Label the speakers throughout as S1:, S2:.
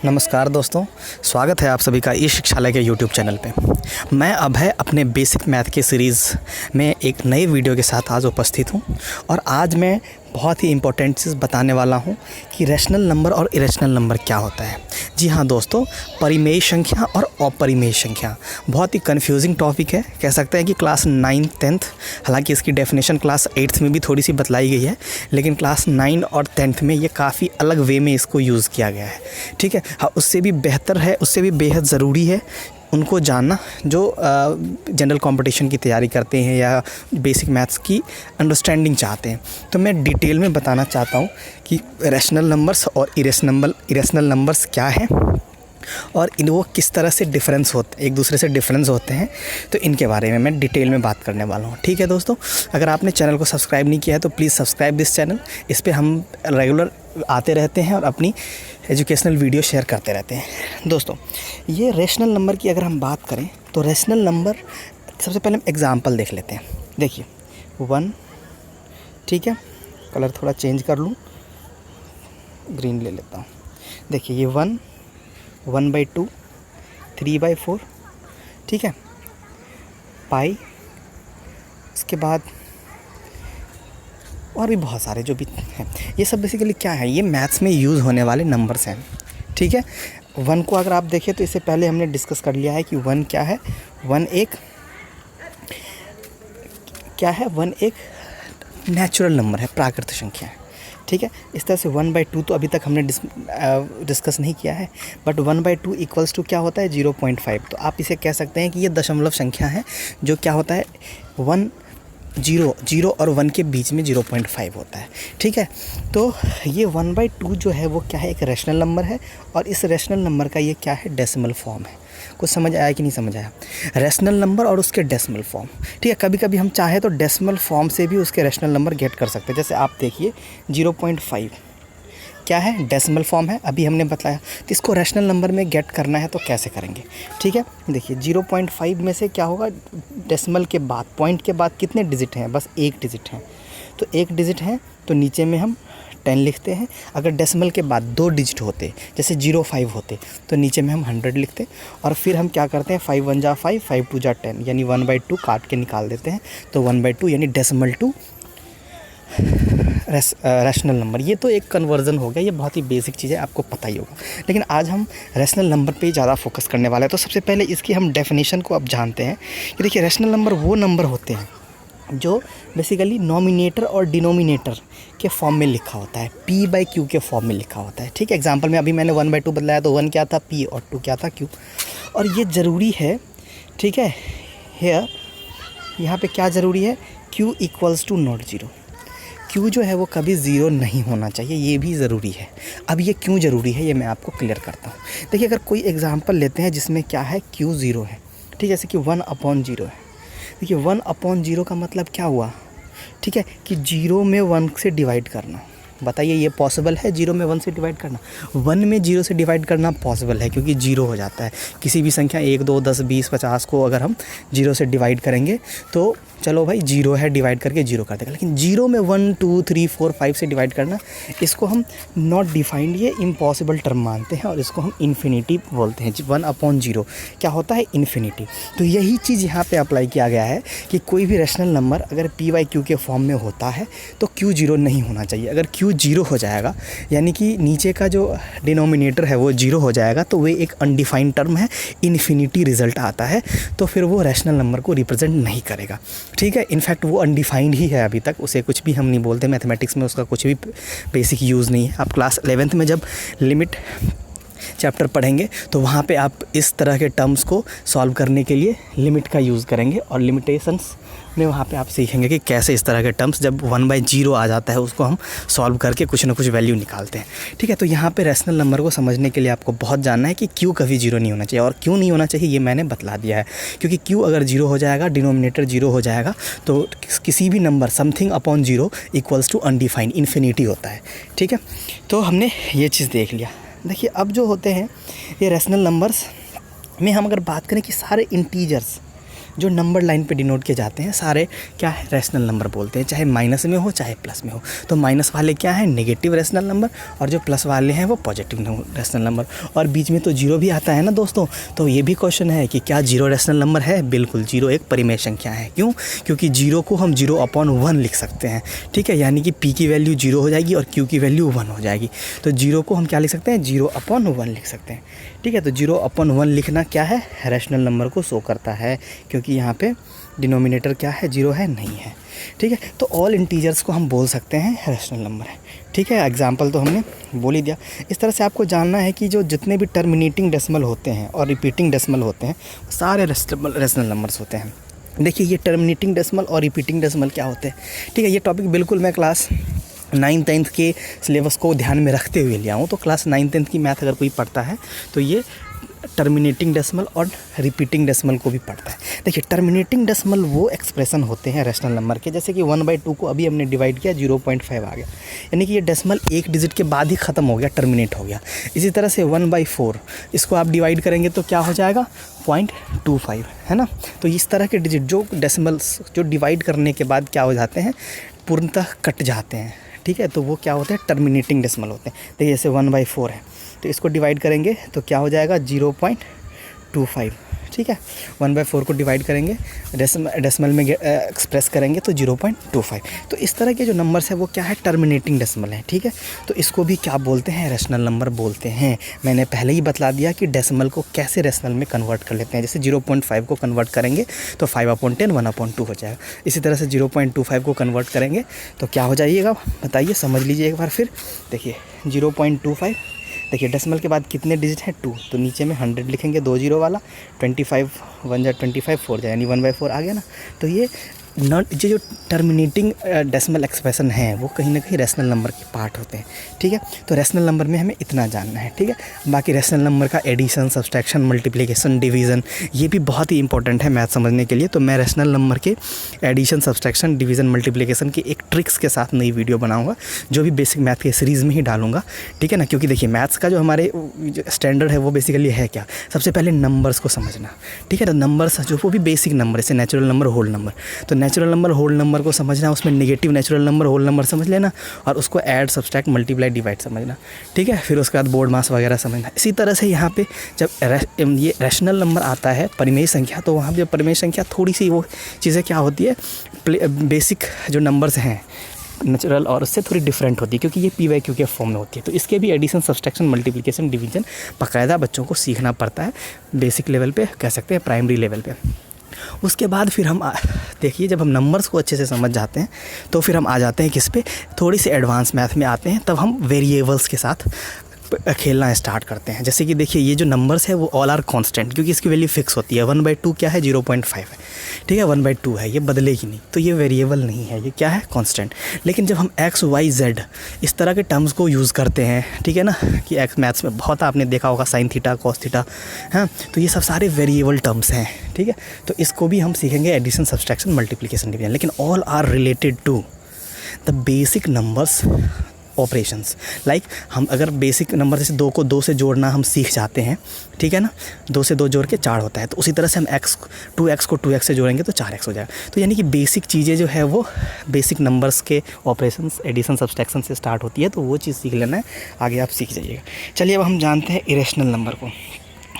S1: नमस्कार दोस्तों, स्वागत है आप सभी का ई शिक्षालय के यूट्यूब चैनल पे। मैं अभय अपने बेसिक मैथ के सीरीज़ में एक नए वीडियो के साथ आज उपस्थित हूँ और आज मैं बहुत ही इम्पोर्टेंट चीज़ बताने वाला हूँ कि रैशनल नंबर और इरेशनल नंबर क्या होता है। जी हाँ दोस्तों, परिमेय संख्या और अपरिमेय संख्या बहुत ही कन्फ्यूजिंग टॉपिक है। कह सकते हैं कि क्लास 9 10th, हालांकि इसकी डेफिनेशन क्लास 8th में भी थोड़ी सी बतलाई गई है, लेकिन क्लास 9 और 10th में ये काफ़ी अलग वे में इसको यूज़ किया गया है। ठीक है, हाँ, उससे भी बेहतर है, उससे भी बेहद ज़रूरी है उनको जानना जो जनरल कंपटीशन की तैयारी करते हैं या बेसिक मैथ्स की अंडरस्टैंडिंग चाहते हैं। तो मैं डिटेल में बताना चाहता हूँ कि रैशनल नंबर्स और इरेशनल नंबर्स क्या हैं और वो किस तरह से एक दूसरे से डिफरेंस होते हैं। तो इनके बारे में मैं डिटेल में बात करने वाला हूँ। ठीक है दोस्तों, अगर आपने चैनल को सब्सक्राइब नहीं किया है तो प्लीज़ सब्सक्राइब दिस चैनल। इस पे हम रेगुलर आते रहते हैं और अपनी एजुकेशनल वीडियो शेयर करते रहते हैं। दोस्तों, ये रैशनल नंबर की अगर हम बात करें तो रैशनल नंबर, सबसे पहले हम एग्ज़ाम्पल देख लेते हैं। देखिए 1, ठीक है, कलर थोड़ा चेंज कर लूँ, ग्रीन ले लेता हूँ। देखिए ये 1/2, 3/4, ठीक है, पाई, इसके बाद और भी बहुत सारे जो भी हैं। ये सब बेसिकली क्या है, ये मैथ्स में यूज़ होने वाले नंबर्स हैं। ठीक है, 1 को अगर आप देखें तो इससे पहले हमने डिस्कस कर लिया है कि 1 क्या है। 1 एक क्या है, 1 एक नेचुरल नंबर है, प्राकृतिक संख्या है। ठीक है, इस तरह से 1/2 तो अभी तक हमने डिस्कस नहीं किया है, बट 1/2 इक्वल्स टू क्या होता है, 0.5। तो आप इसे कह सकते हैं कि ये दशमलव संख्या है जो क्या होता है 0 और 1 के बीच में 0.5 होता है। ठीक है, तो ये 1/2 जो है वो क्या है, एक रैशनल नंबर है और इस रैशनल नंबर का ये क्या है, डेसिमल फॉर्म है। कुछ समझ आया कि नहीं समझ आया? रैशनल नंबर और उसके डेसिमल फॉर्म। ठीक है, कभी कभी हम चाहें तो डेसिमल फॉर्म से भी उसके रैशनल नंबर गेट कर सकते हैं। जैसे आप देखिए 0.5 क्या है, डेसिमल फॉर्म है, अभी हमने बताया। तो इसको रैशनल नंबर में गेट करना है तो कैसे करेंगे? ठीक है, देखिए 0.5 में से क्या होगा, डेसिमल के बाद, पॉइंट के बाद कितने डिजिट हैं, बस एक डिजिट हैं। तो एक डिजिट है तो नीचे में हम 10 लिखते हैं। अगर डेसिमल के बाद 2 डिजिट होते, जैसे 05 होते, तो नीचे में हम 100 लिखते। और फिर हम क्या करते हैं, 5 1 जा 5, 5 2 जा 10, यानी 1/2 काट के निकाल देते हैं। तो 1/2 यानी डेसिमल टू रैशनल नंबर। ये तो एक कन्वर्जन हो गया, ये बहुत ही बेसिक चीज़ है, आपको पता ही होगा। लेकिन आज हम रैशनल नंबर पे ही ज़्यादा फोकस करने वाले हैं। तो सबसे पहले इसकी हम डेफिनेशन को अब जानते हैं कि देखिए रैशनल नंबर वो नंबर होते हैं जो बेसिकली नॉमिनेटर और डिनोमिनेटर के फॉर्म में लिखा होता है, P/Q के फॉर्म में लिखा होता है। ठीक है, एग्जांपल में अभी मैंने 1/2 बदलाया तो 1 क्या था, P, और 2 क्या था, Q। और ये ज़रूरी है, ठीक है, यहाँ पे क्या ज़रूरी है, Q equals to not 0। Q जो है वो कभी 0 नहीं होना चाहिए, ये भी ज़रूरी है। अब ये क्यों ज़रूरी है ये मैं आपको क्लियर करता हूँ। देखिए, अगर कोई एग्जांपल लेते हैं जिसमें क्या है, Q 0 है, ठीक है, जैसे कि 1/0 है। देखिए 1/0 का मतलब क्या हुआ, ठीक है, कि 0 में 1 से डिवाइड करना। बताइए ये पॉसिबल है 0 में 1 से डिवाइड करना? 1 में 0 से डिवाइड करना पॉसिबल है, क्योंकि 0 हो जाता है। किसी भी संख्या 1 2 10 20 50 को अगर हम 0 से डिवाइड करेंगे तो चलो भाई 0 है, डिवाइड करके 0 कर देगा। लेकिन 0 में 1 2 3 4 5 से डिवाइड करना, इसको हम नॉट डिफाइंड, ये इम्पॉसिबल टर्म मानते हैं और इसको हम इन्फिनिटी बोलते हैं। 1/0 क्या होता है, इन्फिनिटी। तो यही चीज़ यहाँ पे अप्लाई किया गया है कि कोई भी रैशनल नंबर अगर P/Q के फॉर्म में होता है तो Q 0 नहीं होना चाहिए। अगर Q 0 हो जाएगा, यानी कि नीचे का जो डिनोमिनेटर है वो 0 हो जाएगा, तो वे एक अनडिफाइंड टर्म है, इन्फिनिटी रिजल्ट आता है, तो फिर वो रैशनल नंबर को रिप्रेजेंट नहीं करेगा। ठीक है, इनफैक्ट वो अनडिफाइंड ही है अभी तक, उसे कुछ भी हम नहीं बोलते। मैथमेटिक्स में उसका कुछ भी बेसिक यूज़ नहीं है। आप क्लास 11th में जब लिमिट चैप्टर पढ़ेंगे तो वहाँ पे आप इस तरह के टर्म्स को सॉल्व करने के लिए लिमिट का यूज़ करेंगे और लिमिटेशंस में वहाँ पे आप सीखेंगे कि कैसे इस तरह के टर्म्स जब 1/0 आ जाता है उसको हम सॉल्व करके कुछ ना कुछ वैल्यू निकालते हैं। ठीक है, तो यहाँ पे रैशनल नंबर को समझने के लिए आपको बहुत जानना है कि Q कभी 0 नहीं होना चाहिए। और क्यों नहीं होना चाहिए ये मैंने बतला दिया है, क्योंकि Q अगर 0 हो जाएगा, डिनोमिनेटर 0 हो जाएगा, तो किसी भी number something equals to undefined, infinity होता है। ठीक है, तो हमने ये चीज़ देख लिया। देखिए अब जो होते हैं ये रैशनल नंबर्स में हम अगर बात करें कि सारे इंटीजर्स जो नंबर लाइन पे डिनोट किए जाते हैं सारे क्या है, रैशनल नंबर बोलते हैं, चाहे माइनस में हो चाहे प्लस में हो। तो माइनस वाले क्या है, नेगेटिव रैशनल नंबर, और जो प्लस वाले हैं वो पॉजिटिव रैशनल नंबर। और बीच में तो जीरो भी आता है ना दोस्तों। तो ये भी क्वेश्चन है कि क्या जीरो रैशनल नंबर है? बिल्कुल, जीरो एक परिमेय संख्या है। क्यों? क्योंकि जीरो को हम 0/1 लिख सकते हैं, ठीक है, यानी कि पी की वैल्यू 0 हो जाएगी और क्यू की वैल्यू 1 हो जाएगी। तो जीरो को हम क्या लिख सकते हैं, 0/1 लिख सकते हैं, ठीक है। तो 0/1 लिखना क्या है, रैशनल नंबर को शो करता है, क्योंकि यहाँ पे डिनोमिनेटर क्या है, 0 है, नहीं है, ठीक है। तो ऑल इंटीजर्स को हम बोल सकते हैं रैशनल नंबर है, ठीक है। एग्जाम्पल तो हमने बोल ही दिया। इस तरह से आपको जानना है कि जो जितने भी टर्मिनेटिंग डेसिमल होते हैं और रिपीटिंग डेसिमल होते हैं सारे रैशनल नंबर्स होते हैं। देखिए ये टर्मिनेटिंग डेसिमल और रिपीटिंग डेसिमल क्या होते हैं, ठीक है। ये टॉपिक बिल्कुल मैं क्लास 9th-10th के सिलेबस को ध्यान में रखते हुए लिया हूँ। तो क्लास 9th-10th की मैथ अगर कोई पढ़ता है तो ये टर्मिनेटिंग डेसिमल और रिपीटिंग डेसिमल को भी पढ़ता है। देखिए टर्मिनेटिंग डेसिमल वो एक्सप्रेशन होते हैं रैशनल नंबर के, जैसे कि 1/2 को अभी हमने डिवाइड किया 0.5 आ गया, यानी कि ये डेसिमल एक डिजिट के बाद ही ख़त्म हो गया, टर्मिनेट हो गया। इसी तरह से 1/4 इसको आप डिवाइड करेंगे तो क्या हो जाएगा, 0.25, है ना। तो इस तरह के डिजिट जो डेसिमल्स जो डिवाइड करने के बाद क्या हो जाते हैं, पूर्णतः कट जाते हैं, ठीक है। तो वो क्या होते हैं, टर्मिनेटिंग डेसिमल होते हैं। देखिए जैसे 1/4 है तो इसको डिवाइड करेंगे तो क्या हो जाएगा, 0.25, ठीक है। 1/4 को डिवाइड करेंगे डेसिमल में एक्सप्रेस करेंगे तो 0.25। तो इस तरह के जो नंबर्स है वो क्या है, टर्मिनेटिंग डेसिमल है, ठीक है। तो इसको भी क्या बोलते हैं, रैशनल नंबर बोलते हैं। मैंने पहले ही बतला दिया कि डेसिमल को कैसे रैशनल में कन्वर्ट कर लेते हैं। जैसे 0.5 को कन्वर्ट करेंगे तो 5/10 1/2 हो जाएगा। इसी तरह से 0.25 को कन्वर्ट करेंगे तो क्या हो जाइएगा, बताइए, समझ लीजिए एक बार फिर। देखिए 0.25, देखिए डेसिमल के बाद कितने डिजिट हैं, 2, तो नीचे में 100 लिखेंगे, 2 0 वाला, 25 1 जा 25 4 जाए, यानी 1/4 आ गया ना। तो ये जो टर्मिनेटिंग डेसिमल एक्सप्रेशन है वो कहीं ना कहीं रैशनल नंबर के पार्ट होते हैं, ठीक है। तो रैशनल नंबर में हमें इतना जानना है, ठीक है। बाकी रैशनल नंबर का एडिशन, सब्सट्रैक्शन, मल्टीप्लिकेशन, डिवीज़न ये भी बहुत ही इंपॉर्टेंट है मैथ समझने के लिए। तो मैं रैशनल नंबर के एडिशन, सब्सट्रैक्शन, डिवीज़न, मल्टीप्लिकेशन की एक ट्रिक्स के साथ नई वीडियो बनाऊँगा, जो भी बेसिक मैथ के सीरीज़ में ही डालूंगा, ठीक है ना। क्योंकि देखिए मैथ्स का जो हमारे स्टैंडर्ड है वो बेसिकली है क्या, सबसे पहले नंबर्स को समझना, ठीक है। तो नंबर्स जो वो भी बेसिक नंबर, जैसे नेचुरल नंबर, होल नंबर। तो नेचुरल नंबर, होल नंबर को समझना, उसमें negative natural number, whole number समझ लेना, और उसको ऐड, सब्सट्रैक्ट, मल्टीप्लाई, डिवाइड समझना, ठीक है। फिर उसके बाद बोर्ड मास वगैरह समझना। इसी तरह से यहाँ पे जब ये रैशनल नंबर आता है, परिमेय संख्या, तो वहाँ पर परिमेय संख्या थोड़ी सी वो चीज़ें क्या होती है, बेसिक जो नंबर्स हैं नेचुरल और उससे थोड़ी डिफरेंट होती है, क्योंकि ये PYQ के फॉर्म में होती है। तो इसके भी एडिशन, सब्सट्रैक्शन, मल्टीप्लिकेशन, डिवीजन बाकायदा बच्चों को सीखना पड़ता है, बेसिक लेवल पे, कह सकते हैं प्राइमरी लेवल पे। उसके बाद फिर हम देखिए जब हम नंबर्स को अच्छे से समझ जाते हैं तो फिर हम आ जाते हैं किस पे, थोड़ी सी एडवांस मैथ में आते हैं। तब हम वेरिएबल्स के साथ खेलना स्टार्ट करते हैं। जैसे कि देखिए ये जो नंबर्स है वो ऑल आर कांस्टेंट, क्योंकि इसकी वैल्यू फिक्स होती है। 1/2 क्या है, 0.5 है, ठीक है, 1/2 है, ये बदलेगी नहीं, तो ये वेरिएबल नहीं है, ये क्या है, कांस्टेंट। लेकिन जब हम x, y, z इस तरह के टर्म्स को यूज़ करते हैं, ठीक है ना, कि एक्स मैथ्स में बहुत आपने देखा होगा, साइन थीटा, कॉस थीटा, हाँ, तो ये सब सारे वेरिएबल टर्म्स हैं, ठीक है। तो इसको भी हम सीखेंगे, एडिशन, सब्सट्रैक्शन, मल्टीप्लिकेशन, डिवीजन। लेकिन all are related to the basic numbers operations. Like हम अगर बेसिक नंबर जैसे 2 को 2 से जोड़ना हम सीख जाते हैं, ठीक है ना, 2 से 2 जोड़ के 4 होता है, तो उसी तरह से हम 2x को 2x से जोड़ेंगे तो 4x हो जाएगा। तो यानी कि बेसिक चीज़ें जो है वो बेसिक नंबर्स के ऑपरेशंस, एडिशन, सब्सट्रैक्शन से स्टार्ट होती है। तो वो चीज़ सीख लेना है, आगे आप सीख जाइएगा। चलिए अब हम जानते हैं इरेशनल नंबर को,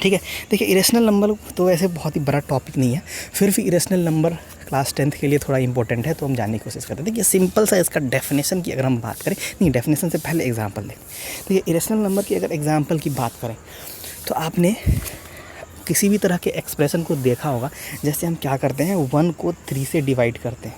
S1: ठीक है। देखिए इरेशनल नंबर तो वैसे बहुत ही बड़ा टॉपिक नहीं है, फिर भी इरेशनल नंबर क्लास 10th के लिए थोड़ा इंपॉर्टेंट है, तो हम जानने की कोशिश करते हैं। देखिए सिंपल सा इसका डेफिनेशन की अगर हम बात करें, नहीं डेफिनेशन से पहले एग्जांपल देखें। तो ये इरेशनल नंबर की अगर एग्जांपल की बात करें तो आपने किसी भी तरह के एक्सप्रेशन को देखा होगा, जैसे हम क्या करते हैं, 1 को 3 से डिवाइड करते हैं,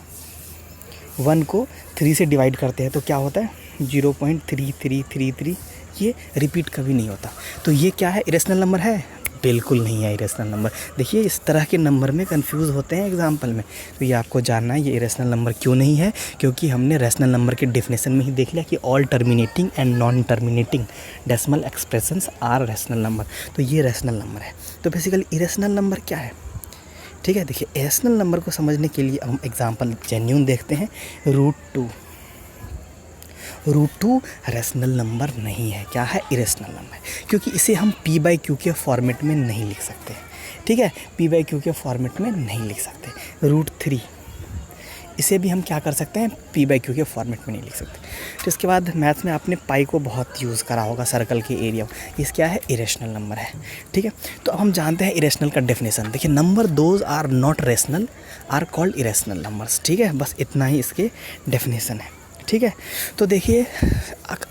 S1: 1 को 3 से डिवाइड करते हैं तो क्या होता है, 0.3333, ये रिपीट कभी नहीं होता। तो ये क्या है, इरेशनल नंबर है? बिल्कुल नहीं है इरेशनल नंबर। देखिए इस तरह के नंबर में कंफ्यूज होते हैं एग्जाम्पल में, तो ये आपको जानना है ये इरेशनल नंबर क्यों नहीं है, क्योंकि हमने रैशनल नंबर के डेफिनेशन में ही देख लिया कि all terminating and non terminating decimal expressions are rational number. तो ये रैशनल नंबर है। तो बेसिकली इरेशनल नंबर क्या है, ठीक है। देखिए इरेशनल नंबर को समझने के लिए हम एग्जाम्पल जेन्युइन देखते हैं। √2 रैशनल नंबर नहीं है, क्या है, इरेशनल नंबर है, क्योंकि इसे हम P/Q के फॉर्मेट में नहीं लिख सकते, ठीक है, p/q के फॉर्मेट में नहीं लिख सकते। √3 इसे भी हम क्या कर सकते हैं, p/q के फॉर्मेट में नहीं लिख सकते। तो इसके बाद मैथ्स में आपने पाई को बहुत यूज़ करा होगा सर्कल के एरिया में। इस क्या है, इरेशनल नंबर है, ठीक है। तो अब हम जानते हैं इरेशनल का डेफिनेशन। देखिए, number those are not rational are called irrational numbers, ठीक है। बस इतना ही इसके डेफिनेशन है, ठीक है। तो देखिए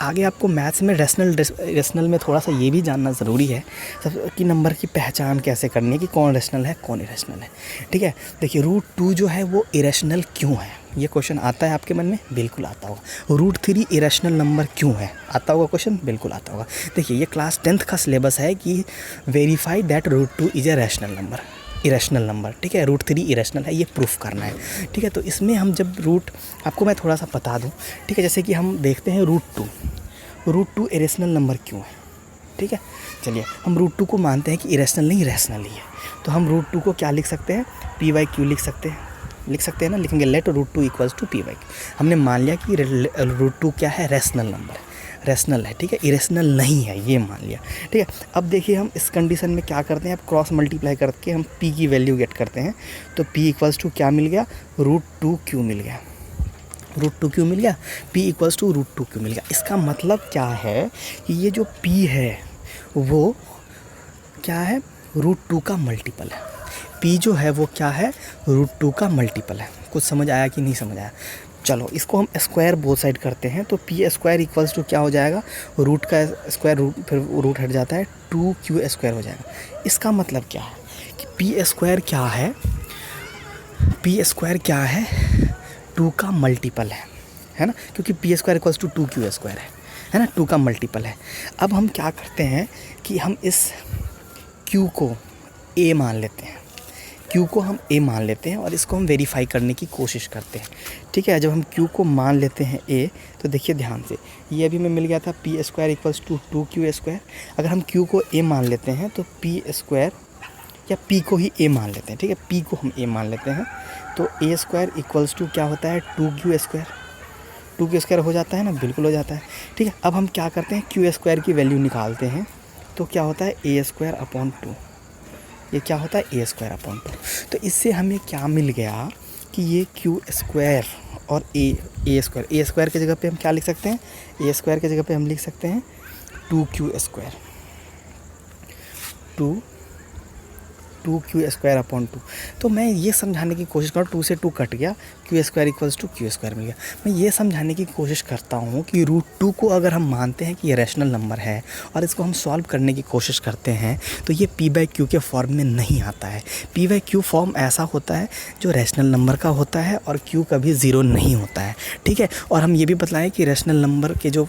S1: आगे आपको मैथ्स में रेशनल में थोड़ा सा ये भी जानना ज़रूरी है सब कि नंबर की पहचान कैसे करनी है कि कौन रेशनल है कौन इरेशनल है, ठीक है। देखिए √2 जो है वो इरेशनल क्यों है, ये क्वेश्चन आता है आपके मन में, बिल्कुल आता होगा। √3 इरेशनल नंबर क्यों है, आता होगा क्वेश्चन, बिल्कुल आता होगा। देखिए ये क्लास 10th का सिलेबस है कि verify that √2 is a rational number, irrational number, ठीक है। √3 इरेशनल है, ये प्रूफ करना है, ठीक है। तो इसमें हम जब आपको मैं थोड़ा सा बता दूं, ठीक है। जैसे कि हम देखते हैं √2 इरेशनल नंबर क्यों है, ठीक है। चलिए हम √2 को मानते हैं कि इरेशनल नहीं रैशनल ही है, तो हम √2 को क्या लिख सकते हैं, p/q लिख सकते हैं ना, लिखेंगे लेट √2 इक्वल्स टू p/q। हमने मान लिया कि √2 क्या है, रैशनल नंबर है, रैशनल है, ठीक है, इरेशनल नहीं है, ये मान लिया, ठीक है। अब देखिए हम इस कंडीशन में क्या करते हैं, अब क्रॉस मल्टीप्लाई करके हम p की वैल्यू गेट करते हैं। तो p इक्वल्स टू क्या मिल गया, √2q मिल गया, √2q मिल गया, p इक्वल्स टू √2q मिल गया। इसका मतलब क्या है कि ये जो p है वो क्या है, √2 का मल्टीपल है। p जो है वो क्या है, √2 का मल्टीपल है। कुछ समझ आया कि नहीं समझ आया? चलो इसको हम स्क्वायर बोथ साइड करते हैं, तो p² इक्वल्स टू क्या हो जाएगा, रूट का स्क्वायर, फिर रूट हट जाता है, 2q² हो जाएगा। इसका मतलब क्या है कि p² क्या है, 2 का मल्टीपल है ना, क्योंकि p² इक्वल्स टू 2q² है ना, 2 का मल्टीपल है। अब हम क्या करते हैं कि हम इस q को a मान लेते हैं, q को हम a मान लेते हैं और इसको हम वेरीफाई करने की कोशिश करते हैं, ठीक है। जब हम q को मान लेते हैं a, तो देखिए ध्यान से, ये अभी में मिल गया था p² इक्वल्स टू 2q²। अगर हम q को a मान लेते हैं तो p² या p को ही a मान लेते हैं, ठीक है, p को हम a मान लेते हैं, तो a² इक्वल्स टू क्या होता है, 2q² हो जाता है ना, बिल्कुल हो जाता है, ठीक है। अब हम क्या करते हैं, q² की वैल्यू निकालते हैं, तो क्या होता है, a²/2, ये क्या होता है, a²/2। तो इससे हमें क्या मिल गया कि ये q² और a² की जगह पे हम क्या लिख सकते हैं, a² की जगह पे हम लिख सकते हैं 2q², 2q²/2। तो मैं ये समझाने की कोशिश कर, 2 से 2 कट गया, q² इक्वल्स टू q² मिल गया। मैं ये समझाने की कोशिश करता हूँ कि √2 को अगर हम मानते हैं कि ये रैशनल नंबर है और इसको हम सॉल्व करने की कोशिश करते हैं, तो ये p/q के फॉर्म में नहीं आता है। p/q फॉर्म ऐसा होता है जो रैशनल नंबर का होता है और q कभी 0 नहीं होता है, ठीक है। और हम ये भी बताएं कि रैशनल नंबर के जो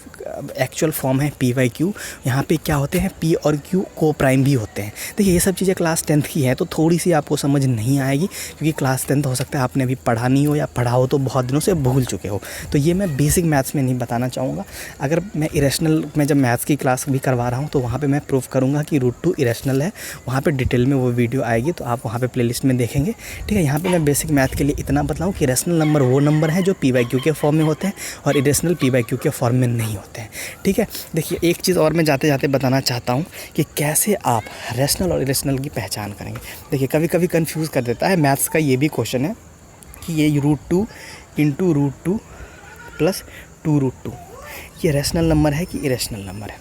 S1: एक्चुअल फॉर्म है p/q, यहाँ पे क्या होते हैं, p और q को प्राइम भी होते हैं। देखिए ये सब चीज़ें क्लास 10th की है, तो थोड़ी सी आपको समझ नहीं आएगी, क्योंकि क्लास 10th हो सकता है आपने अभी पढ़ा नहीं हो, या पढ़ा हो तो बहुत दिनों से भूल चुके हो। तो ये मैं बेसिक मैथ्स में नहीं बताना चाहूँगा। अगर मैं इरेशनल में जब मैथ्स की क्लास भी करवा रहा हूँ तो वहाँ पे मैं प्रूफ करूँगा कि √2 इरेशनल है, वहाँ पे डिटेल में वो वीडियो आएगी, तो आप वहाँ पे प्लेलिस्ट में देखेंगे, ठीक है। यहाँ पे मैं बेसिक मैथ के लिए इतना बताऊँ कि रेशनल नंबर वो नंबर है जो p/q के फॉर्म में होते हैं और इरेशनल p/q के फॉर्म में नहीं होते हैं, ठीक है। देखिए एक चीज़ और मैं जाते जाते बताना चाहता हूँ कि कैसे आप रैशनल और इरेशनल की पहचान करेंगे। देखिए कभी कभी कंफ्यूज कर देता है, मैथ्स का ये भी क्वेश्चन है कि ये √2 इंटू √2 प्लस 2√2 ये रैशनल नंबर है कि इरेशनल नंबर है,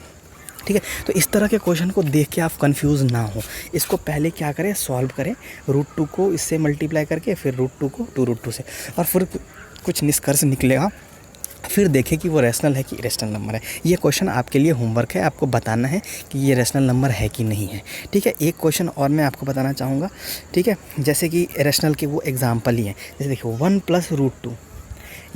S1: ठीक है। तो इस तरह के क्वेश्चन को देख के आप कंफ्यूज ना हो, इसको पहले क्या करें, सॉल्व करें, √2 को इससे मल्टीप्लाई करके, फिर √2 को 2√2 से, और फिर कुछ निष्कर्ष निकलेगा, फिर देखें कि वो रैशनल है कि इरेशनल नंबर है। ये क्वेश्चन आपके लिए होमवर्क है, आपको बताना है कि ये रैशनल नंबर है कि नहीं है, ठीक है। एक क्वेश्चन और मैं आपको बताना चाहूँगा, ठीक है, जैसे कि रैशनल के वो एग्जांपल ही हैं। जैसे देखिए 1 + √2,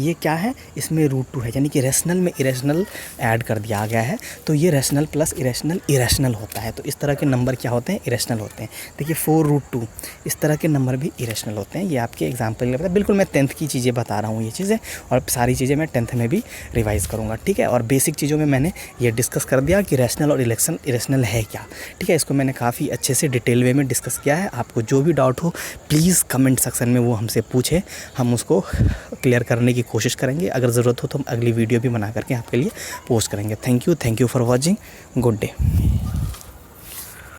S1: ये क्या है, इसमें √2 है, यानी कि रैशनल में इरेशनल ऐड कर दिया गया है, तो ये रैशनल प्लस इरेशनल इरेशनल होता है। तो इस तरह के नंबर क्या होते हैं, इरेशनल होते हैं। देखिए 4√2, इस तरह के नंबर भी इरेशनल होते हैं। ये आपके एग्जाम्पल में पता, बिल्कुल मैं 10th की चीज़ें बता रहा हूँ ये चीज़ें, और सारी चीज़ें मैं 10th में भी रिवाइज़ करूँगा, ठीक है। और बेसिक चीज़ों में मैंने ये डिस्कस कर दिया कि रैशनल और इरेशनल है क्या, ठीक है। इसको मैंने काफ़ी अच्छे से डिटेल वे में डिस्कस किया है। आपको जो भी डाउट हो प्लीज़ कमेंट सेक्शन में वो हमसे पूछें, हम उसको क्लियर करने की कोशिश करेंगे। अगर ज़रूरत हो तो हम अगली वीडियो भी बना करके आपके लिए पोस्ट करेंगे। Thank you for watching, good day.